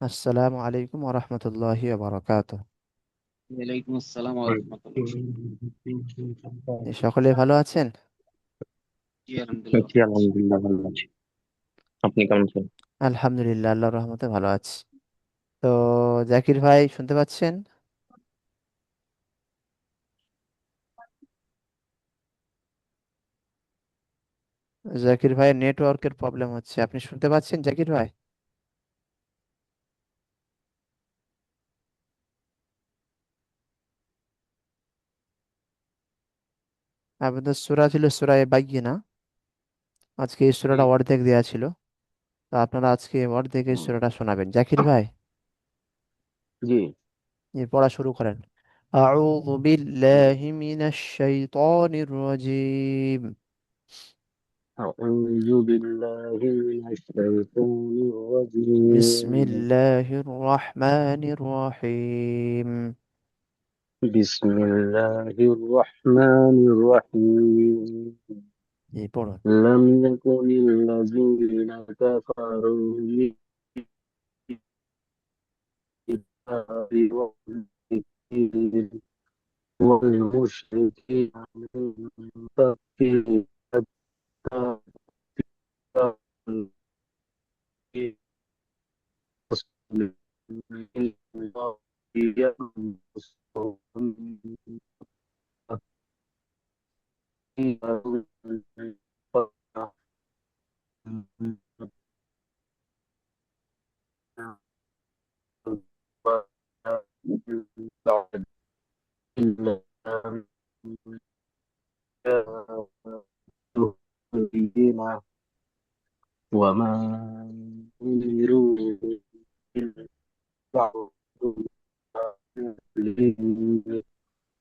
আসসালামু আলাইকুম ওয়া রাহমাতুল্লাহি ওয়া বারাকাতুহু। ওয়ালাইকুম আসসালাম ওয়া রাহমাতুল্লাহ। সকলে ভালো আছেন? জি আলহামদুলিল্লাহ জি ভালো আছি। আলহামদুলিল্লাহ ভালো আছি। আপনি কেমন আছেন? আলহামদুলিল্লাহ, আল্লাহর রহমতে ভালো আছি। তো জাকির ভাই শুনতে পাচ্ছেন? জাকির ভাইয়ের নেটওয়ার্কের প্রবলেম হচ্ছে, আপনি শুনতে পাচ্ছেন জাকির ভাই? আপনাদের সূরা ছিল সূরা বায়িনা। আজকে এই জি সূরাটা অর্ধেক দেওয়া ছিল, তো আপনারা আজকে অর্ধেক এই হুম, সূরাটা শোনাবেন জাকির ভাই। জি। পড়া শুরু করেন। আউযু বিল্লাহি মিনাশ শাইতানির রাজীম। أعوذ بالله من الشيطان الرجيم. বিসমিল্লাহির রহমানির রহিম। بسم الله الرحمن الرحيم. পড়ুন। لم يكن الذين كفروا من الكتاب والمشركين منفكين حتى وما أمروا إلا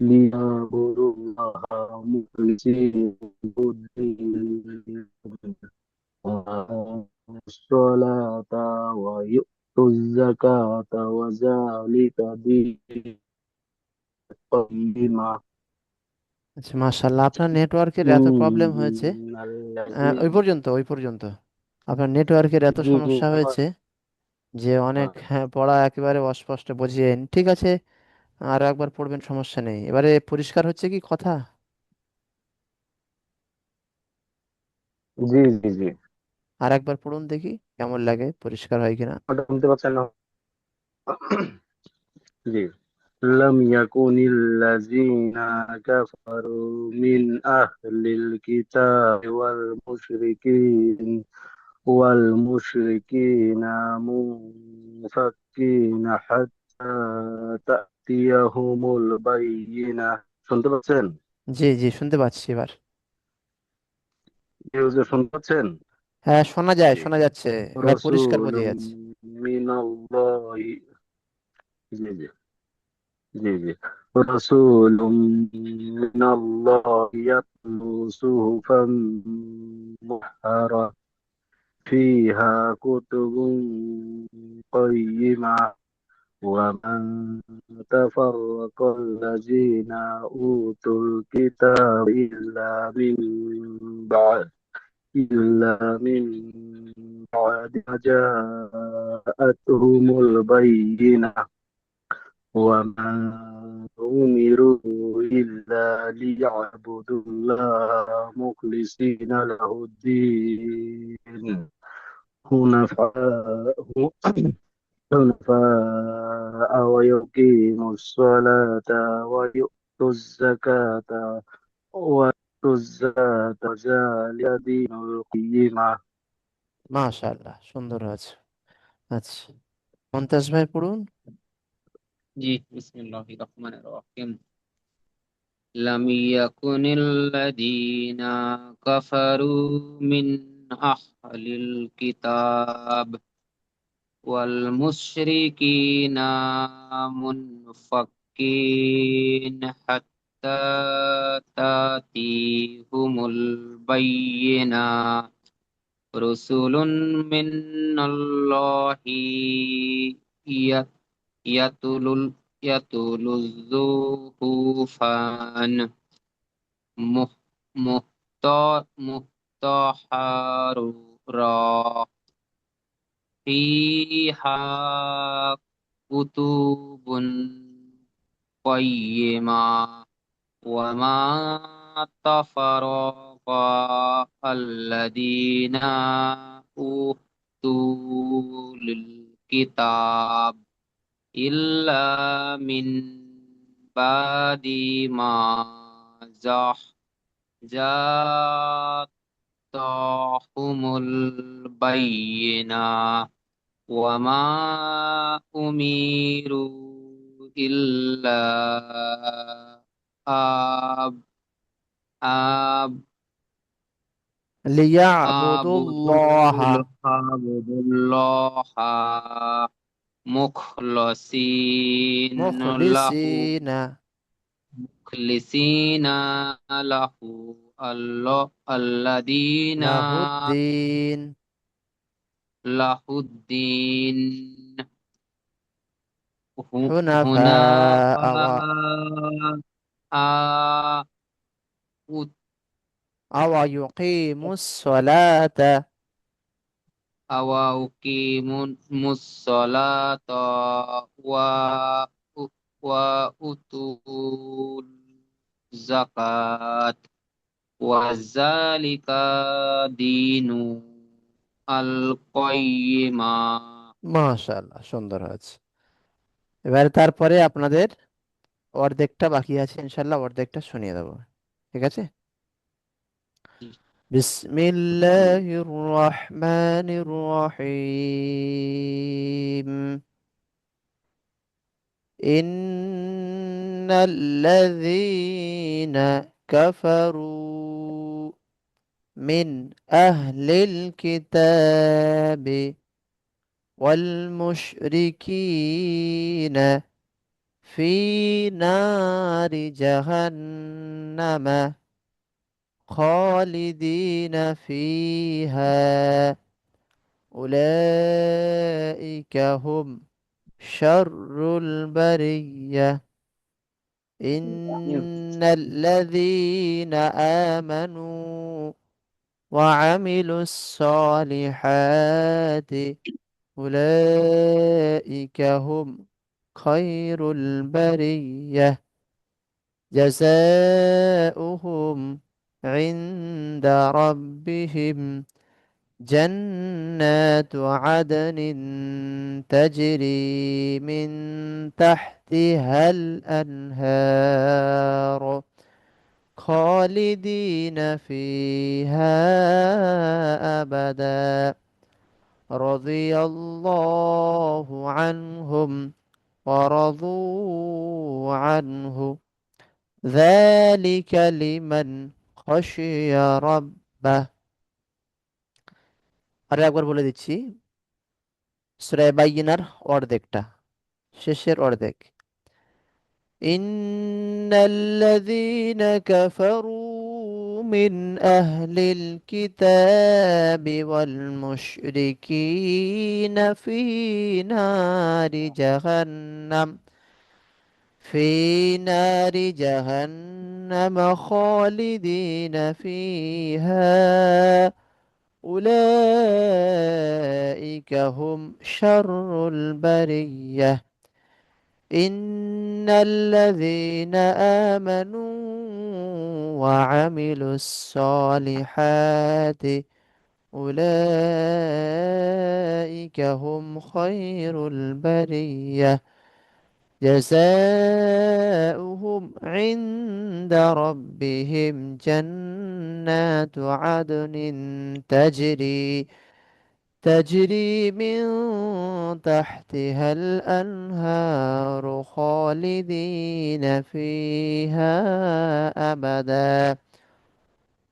ليعبدوا الله مخلصين له الدين وأقاموا الصلاة ويؤتوا الزكاة وذلك دين القيمة আচ্ছা, মাশাআল্লাহ, আপনার নেটওয়ার্কের এত প্রবলেম হয়েছে। إن ওই الذين পর্যন্ত ওই পর্যন্ত আপনার নেটওয়ার্কের এত সমস্যা হয়েছে যে অনেক, হ্যাঁ, পড়া একেবারে অস্পষ্ট বুঝিয়েন। ঠিক আছে, আরো একবার পড়বেন, সমস্যা নেই। এবারে পরিষ্কার হচ্ছে কি কথা? জি জি জি। আর একবার পড়ুন দেখি কেমন লাগে, পরিষ্কার হয় কিনা। ওটা শুনতে পাচ্ছেন না? জি। لم يكن الذين كفروا من أهل الكتاب والمشركين منفكين حتى تأتيهم البينة শুনতে পাচ্ছেন? জি জি, শুনতে পাচ্ছি এবার। কেউ যে শুনতে পাচ্ছেন? হ্যাঁ, শোনা যায়, জি। শোনা যাচ্ছে। এবার পরিষ্কার رسول বোঝা যাচ্ছে। من الله জি জি জি জি رسول من الله يتلو صحفا مطهرة فيها كتب قيمة ومن تفرق الذين أوتوا الكتاب إلا من بعد ما جاءتهم البينة وما أمروا إلا ليعبدوا الله مخلصين له الدين حنفاء ويقيموا الصلاة ويؤتوا الزكاة وذلك دين القيمة. মাশাআল্লাহ, সুন্দর আছে। আচ্ছা, মন্তাজ ভাই পড়ুন। জি বিসমিল্লাহির রহমানির রহিম। লাম ইয়াকুনিল্লাযীনা কাফারু মিন আহলিল কিতাব ওয়াল মুশরিকিনা মুনফাক্কিন হাত্তা তাতিহুমুল বায়্যিনা রসুলুন মিনাল্লাহি ইয়াতুলুল ইয়াতুলুযুহুফান মুহ মুহতা মুহতাহারুরা ফিহা কুতুবুন কাইয়্যিমা ওয়া মা তাফারাকা আল্লাযীনা উতুল কিতাব ইল্লা মিন বাদি মা জাহ জাতাহুমুল বায়িনা ওয়া মা উমিরু ইল্লা আব আব লিয়াবুদুল্লাহা আবুদুল্লাহা মুখলসিন লাহু মুখলিসিনা মুখলিসিনা লাহু আল্লাযীনা লাহুদ্দিন লাহুদ্দিন হুনা হুনাফা আওয়া আওয়া ইউকিমুস সালাতা আওয়া উকিমুস সালাতা ওয়া ওয়া উতুল যাকাত ওয়া যালিকা দীনু আল কাইয়্যিমা। মাশাআল্লাহ, সুন্দর হয়েছে। এবারে তারপরে আপনাদের অর্ধেকটা বাকি আছে, ইনশাল্লাহ অর্ধেকটা শুনিয়ে দেবো। ঠিক আছে। বিসমিল্লাহির রহমানির রহিম। ইন্নাল্লাযীনা কাফারু মিন আহলিল কিতাবি ওয়াল মুশরিকিনা ফি নারি জাহান্নামা খালিদিনা ফিহা উলাইকা হুম শাররুল বারিয়্যাহ। ইন্নাল্লাযীনা আমানু ওয়া আমিলুস সালিহাতি উলাইকা হুম খায়রুল বারিয়্যাহ। জাযাউহুম ইনদা রাব্বিহিম জান্নাতু আদনিন তাজরি মিন তাহতিহাল আনহার খালিদিনা ফিহা আবাদা রাদিয়াল্লাহু আনহুম ওয়া রাদু আনহু যালিকা লিমান খাশিয়া রাব্বাহ। আর একবার বলে দিচ্ছি, সূরা বাইয়িনার অর্ধেকটা, শেষের অর্ধেক। ইন্নাল্লাযীনা কাফারু মিন আহলিল কিতাবি ওয়াল মুশরিকিনা ফি নারি জাহান্নাম في نار جهنم خالدين فيها أولئك هم شر البرية. إن الذين آمنوا وعملوا الصالحات أولئك هم خير البرية. جزاؤهم عند ربهم جنات عدن تجري من تحتها الأنهار خالدين فيها أبدا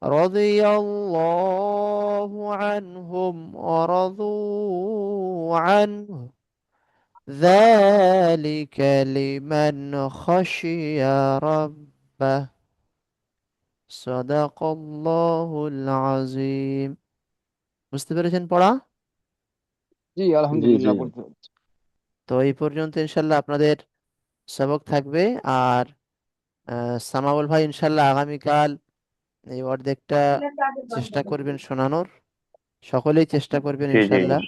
رضي الله عنهم ورضوا عنه ذلك لمن خشي ربه صدق الله العظيم। বুঝতে পেরেছেন পড়া? জি জি জি। আলহামদুলিল্লাহ বলতে পারছি। তো এই পর্যন্ত ইনশাল্লাহ আপনাদের সবক থাকবে। আর সামাউল ভাই ইনশাল্লাহ আগামীকাল এই অর্ধেকটা চেষ্টা করবেন শোনানোর। সকলেই চেষ্টা করবেন জি জি ইনশাল্লাহ।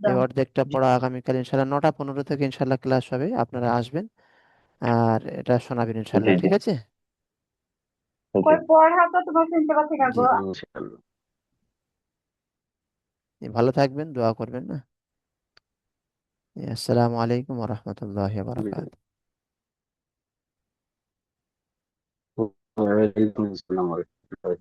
এই অর্ধেকটা পড়া আগামীকাল ইনশাল্লাহ 9টা 15 থেকে ইনশাল্লাহ ক্লাস হবে, আপনারা আসবেন আর এটা শোনাবেন জি ইনশাল্লাহ, জি ঠিক আছে? জি জি, ইনশাআল্লাহ। ভালো থাকবেন, দোয়া করবেন না। আসসালামু আলাইকুম ওয়া রাহমাতুল্লাহি ওয়া জি। বারাকাতুহু। ওয়ালাইকুম আসসালাম ওয়া রাহমাতুল্লাহি